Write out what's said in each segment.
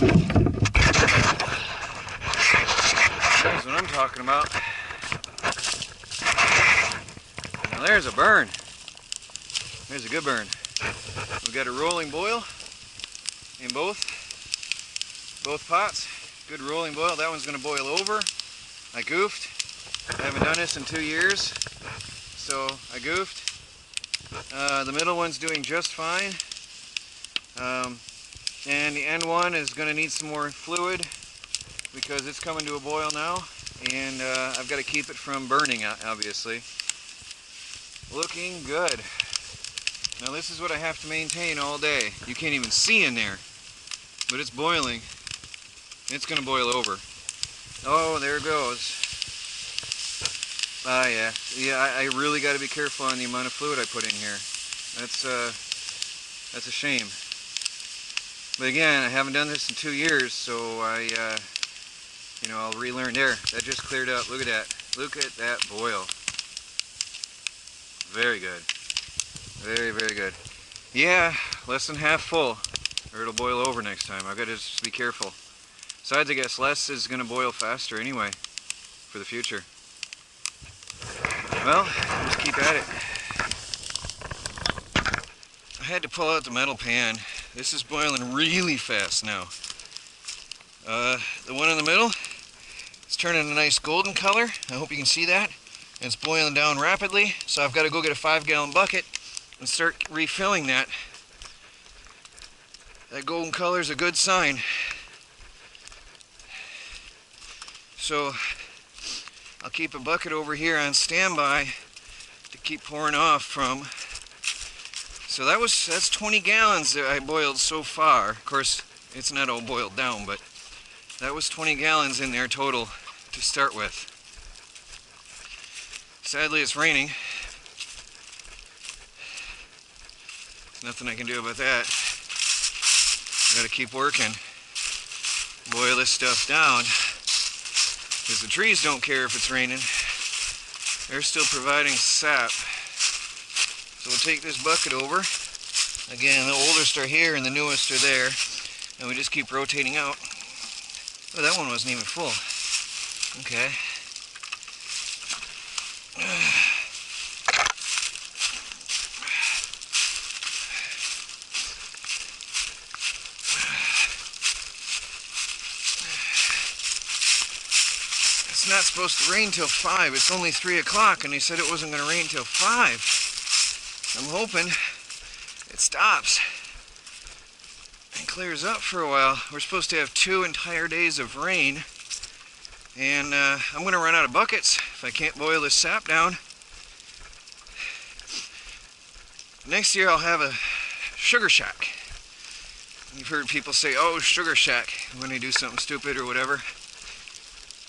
That's what I'm talking about. Now there's a burn. There's a good burn. We've got a rolling boil in both pots. Good rolling boil. That one's going to boil over. I goofed. I haven't done this in 2 years, so I goofed. The middle one's doing just fine. And the end one is going to need some more fluid because it's coming to a boil now, and I've got to keep it from burning, obviously. Looking good. Now this is what I have to maintain all day. You can't even see in there, but it's boiling. It's going to boil over. Oh, there it goes. Yeah, I really got to be careful on the amount of fluid I put in here. That's a shame. But again, I haven't done this in 2 years, so I'll relearn there. That just cleared up. Look at that. Look at that boil. Very good. Very, very good. Yeah, less than half full, or it'll boil over next time. I've got to just be careful. Besides, I guess less is going to boil faster anyway, for the future. Well, just keep at it. I had to pull out the metal pan. This is boiling really fast now. The one in the middle is turning a nice golden color. I hope you can see that. And it's boiling down rapidly, so I've got to go get a 5-gallon bucket and start refilling that. That golden color is a good sign. So I'll keep a bucket over here on standby to keep pouring off from. So that's 20 gallons that I boiled so far. Of course, it's not all boiled down, but that was 20 gallons in there total to start with. Sadly, it's raining. There's nothing I can do about that. I gotta keep working. Boil this stuff down. Because the trees don't care if it's raining. They're still providing sap. So we'll take this bucket over. Again, the oldest are here and the newest are there. And we just keep rotating out. Oh, that one wasn't even full. Okay. It's not supposed to rain till 5. It's only 3 o'clock and they said it wasn't going to rain till 5. I'm hoping it stops and clears up for a while. We're supposed to have 2 entire days of rain, and I'm going to run out of buckets if I can't boil this sap down. Next year I'll have a sugar shack. You've heard people say, oh, sugar shack, when they do something stupid or whatever.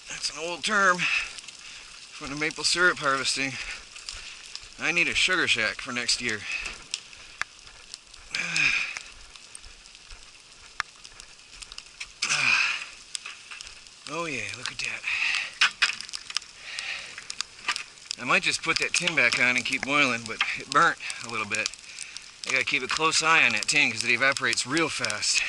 That's an old term from the maple syrup harvesting. I need a sugar shack for next year. Oh yeah, look at that. I might just put that tin back on and keep boiling, but it burnt a little bit. I gotta keep a close eye on that tin because it evaporates real fast.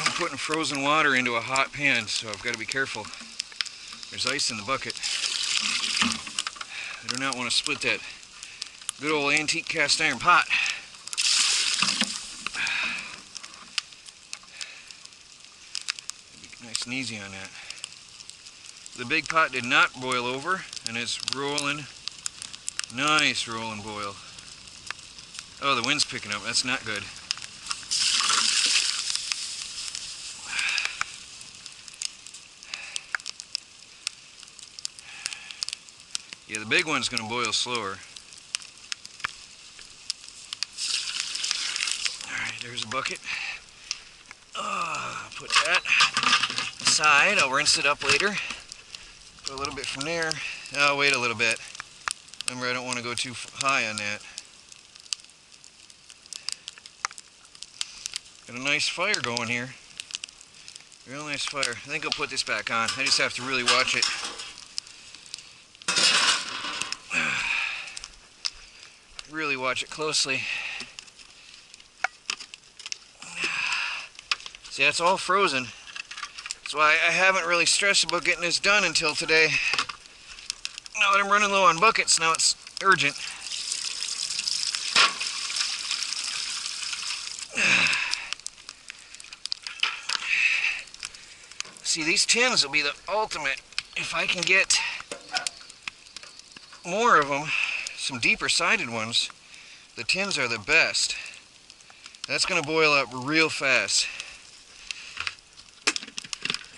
I'm putting frozen water into a hot pan, so I've got to be careful. There's ice in the bucket. I do not want to split that good old antique cast iron pot. Be nice and easy on that. The big pot did not boil over, and it's rolling. Nice rolling boil. Oh, the wind's picking up. That's not good. Yeah, the big one's going to boil slower. Alright, there's a bucket. Put that aside. I'll rinse it up later. Put a little bit from there. I'll wait a little bit. Remember, I don't want to go too high on that. Got a nice fire going here. Real nice fire. I think I'll put this back on. I just have to really watch it. really watch it closely. See, that's all frozen. That's why I haven't really stressed about getting this done until today. Now that I'm running low on buckets, now it's urgent. See, these tins will be the ultimate. If I can get more of them, some deeper sided ones, the tins are the best. That's going to boil up real fast.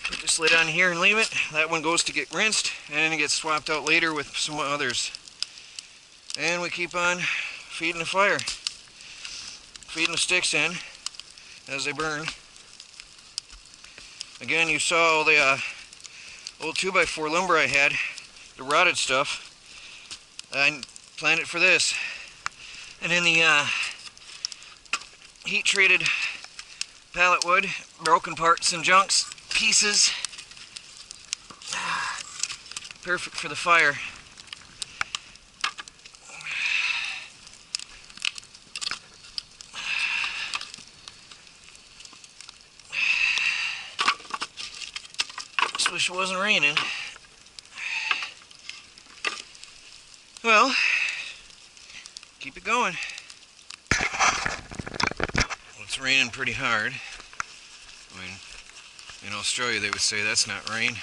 Put this lid on here and leave it. That one goes to get rinsed, and then it gets swapped out later with some others. And we keep on feeding the fire. Feeding the sticks in as they burn. Again, you saw all the old 2x4 lumber I had, the rotted stuff. I planned it for this. And then the heat-treated pallet wood, broken parts and junks, pieces. Perfect for the fire. Just wish it wasn't raining. Well, keep it going. Well, it's raining pretty hard. I mean, in Australia they would say that's not rain.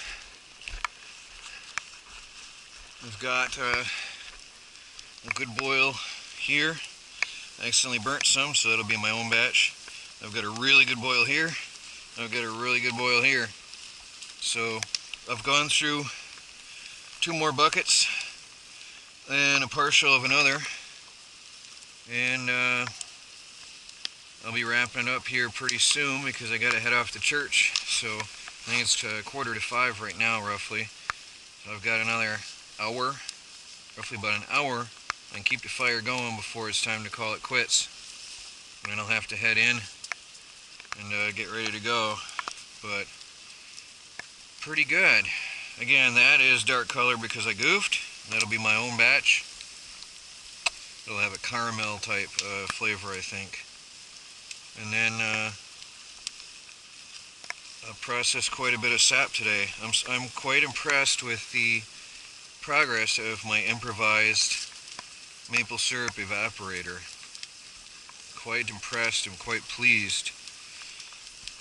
We've got a good boil here. I accidentally burnt some, so that'll be my own batch. I've got a really good boil here. I've got a really good boil here. So I've gone through 2 more buckets and a partial of another, and I'll be wrapping it up here pretty soon because I gotta head off to church. So I think it's 4:45 right now, roughly. So I've got another hour, roughly about an hour, and keep the fire going before it's time to call it quits. And then I'll have to head in and get ready to go. But pretty good. Again, that is dark color because I goofed. That'll be my own batch. It'll have a caramel type flavor, I think. And then I'll process quite a bit of sap today. I'm quite impressed with the progress of my improvised maple syrup evaporator. Quite impressed and quite pleased.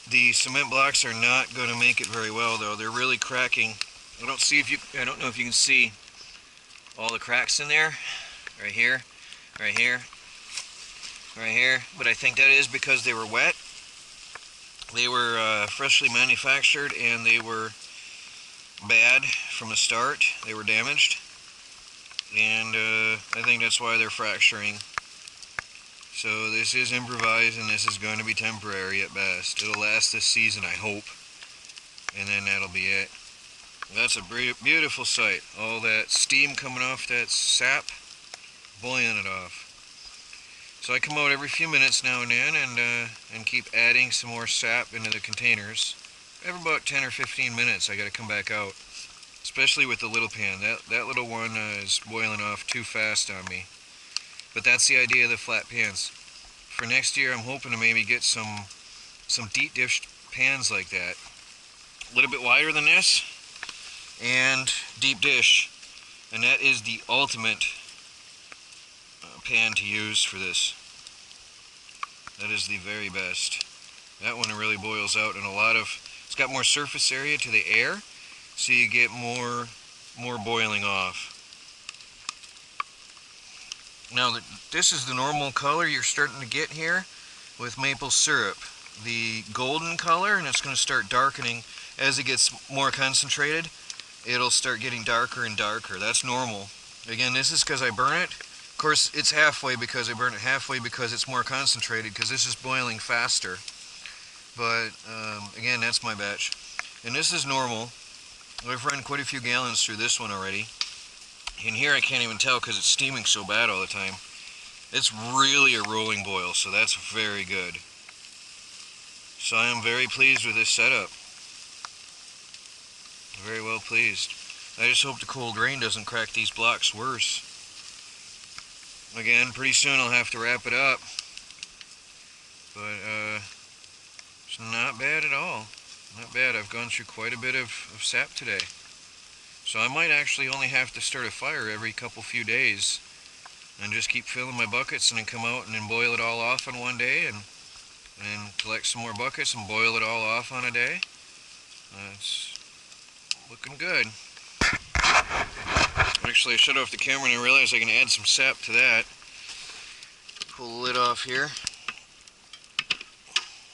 The cement blocks are not going to make it very well, though. They're really cracking. I don't know if you can see all the cracks in there. Right here, right here, right here. But I think that is because they were wet. They were freshly manufactured and they were bad from the start. They were damaged. And I think that's why they're fracturing. So this is improvised and this is going to be temporary at best. It'll last this season, I hope. And then that'll be it. That's a beautiful sight. All that steam coming off that sap, boiling it off. So I come out every few minutes now and then and keep adding some more sap into the containers. Every about 10 or 15 minutes I got to come back out. Especially with the little pan. That little one is boiling off too fast on me. But that's the idea of the flat pans. For next year I'm hoping to maybe get some deep dish pans like that. A little bit wider than this. And deep dish, and that is the ultimate pan to use for this. That is the very best. That one really boils out, and it's got more surface area to the air, so you get more boiling off. Now this is the normal color you're starting to get here with maple syrup. The golden color, and it's going to start darkening as it gets more concentrated. It'll start getting darker and darker. That's normal. Again, this is because I burn it. Of course, it's halfway because I burn it halfway because it's more concentrated because this is boiling faster. But again, that's my batch. And this is normal. I've run quite a few gallons through this one already. In here I can't even tell because it's steaming so bad all the time. It's really a rolling boil, so that's very good. So I am very pleased with this setup. Very well pleased. I just hope the cold rain doesn't crack these blocks worse. again, pretty soon I'll have to wrap it up. But it's not bad at all. Not bad. I've gone through quite a bit of sap today. So I might actually only have to start a fire every few days and just keep filling my buckets and then come out and then boil it all off on one day and collect some more buckets and boil it all off on a day. It's looking good. Actually, I shut off the camera and I realized I can add some sap to that. Pull the lid off here.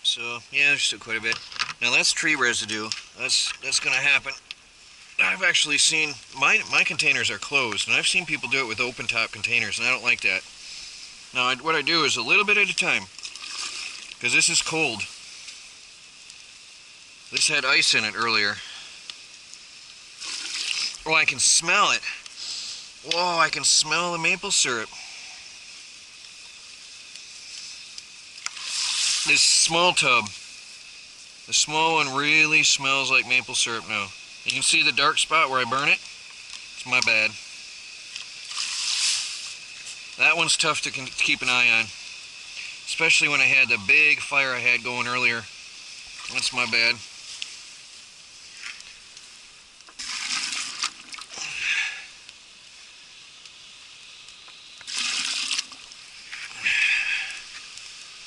So yeah, there's still quite a bit. Now that's tree residue. That's going to happen. I've actually seen, my containers are closed, and I've seen people do it with open top containers, and I don't like that. Now what I do is a little bit at a time, because this is cold. This had ice in it earlier. Oh, I can smell it. Whoa, I can smell the maple syrup. This small tub, the small one really smells like maple syrup now. You can see the dark spot where I burn it. It's my bad. That one's tough to keep an eye on, especially when I had the big fire I had going earlier. That's my bad.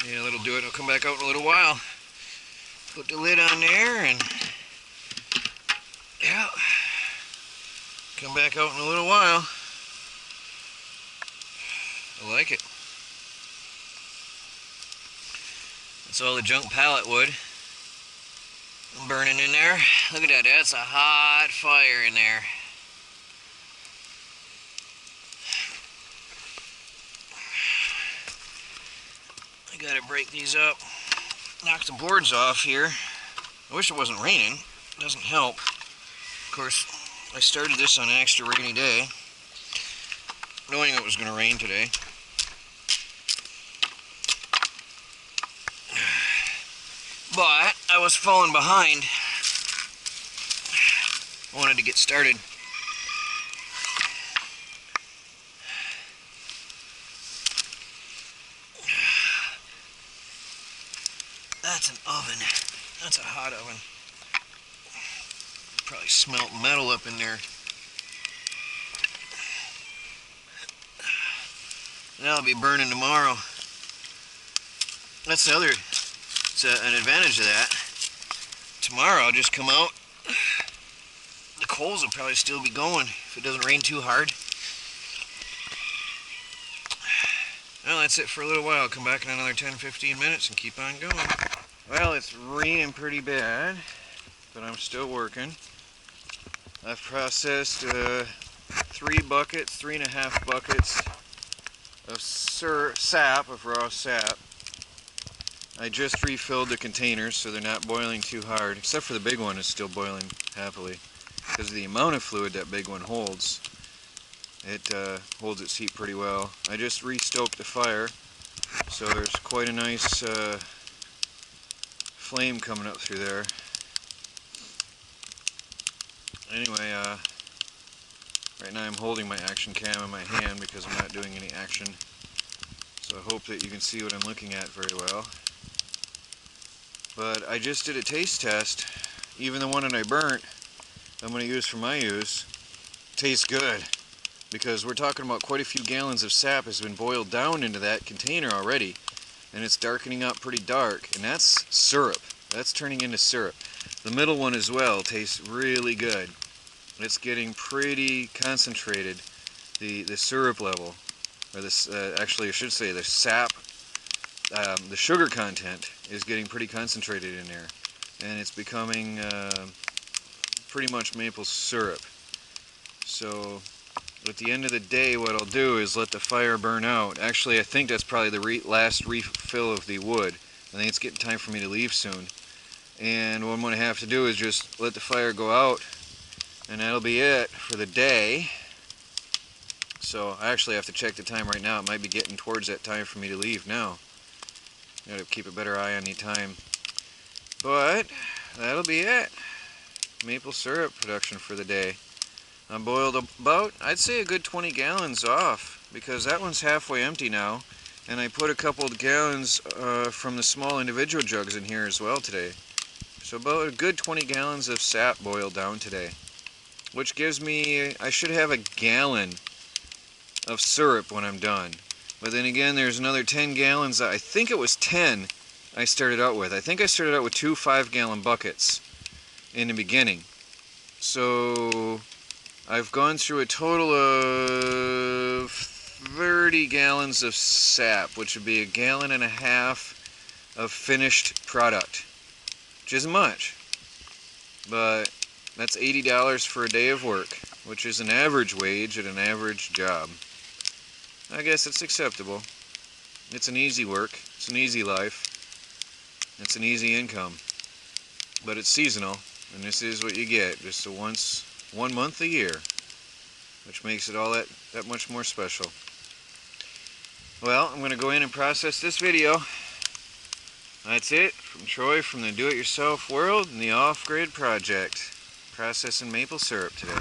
Yeah, that'll do it. I'll come back out in a little while. Put the lid on there and yeah, come back out in a little while. I like it. That's all the junk pallet wood burning in there. Look at that, that's a hot fire in there. I gotta break these up, knock the boards off here. I wish it wasn't raining, it doesn't help. Of course, I started this on an extra rainy day, knowing it was going to rain today. But I was falling behind. I wanted to get started. That's an oven. That's a hot oven. Probably smelt metal up in there. That'll be burning tomorrow. That's the other, it's an advantage of that. Tomorrow I'll just come out. The coals will probably still be going if it doesn't rain too hard. Well, that's it for a little while. I'll come back in another 10-15 minutes and keep on going. Well, it's raining pretty bad, but I'm still working. I've processed 3.5 buckets of sap, of raw sap. I just refilled the containers so they're not boiling too hard, except for the big one is still boiling happily. Because of the amount of fluid that big one holds, it holds its heat pretty well. I just re-stoked the fire, so there's quite a nice flame coming up through there. Anyway, right now I'm holding my action cam in my hand because I'm not doing any action. So I hope that you can see what I'm looking at very well. But I just did a taste test. Even the one that I burnt, I'm going to use for my use, tastes good. Because we're talking about quite a few gallons of sap has been boiled down into that container already. And it's darkening up pretty dark. And that's syrup. That's turning into syrup. The middle one as well tastes really good. It's getting pretty concentrated, the syrup level, or this actually I should say the sap, the sugar content is getting pretty concentrated in there, and it's becoming pretty much maple syrup. So at the end of the day, what I'll do is let the fire burn out. Actually, I think that's probably the last refill of the wood. I think it's getting time for me to leave soon. And what I'm going to have to do is just let the fire go out, and that'll be it for the day. So I actually have to check the time right now. It might be getting towards that time for me to leave now. Got to keep a better eye on the time. But that'll be it. Maple syrup production for the day. I boiled about, I'd say, a good 20 gallons off because that one's halfway empty now, and I put a couple of gallons from the small individual jugs in here as well today. So about a good 20 gallons of sap boiled down today, which gives me, I should have a gallon of syrup when I'm done. But then again, there's another 10 gallons, I think it was 10 I started out with. I think I started out with 2 5-gallon buckets in the beginning. So I've gone through a total of 30 gallons of sap, which would be a gallon and a half of finished product, which isn't much, but that's $80 for a day of work, which is an average wage at an average job. I guess it's acceptable. It's an easy work, it's an easy life, it's an easy income, but it's seasonal, and this is what you get, just one month a year, which makes it all that much more special. Well, I'm going to go in and process this video. That's it from Troy from the Do-It-Yourself World and the Off-Grid Project. Processing maple syrup today.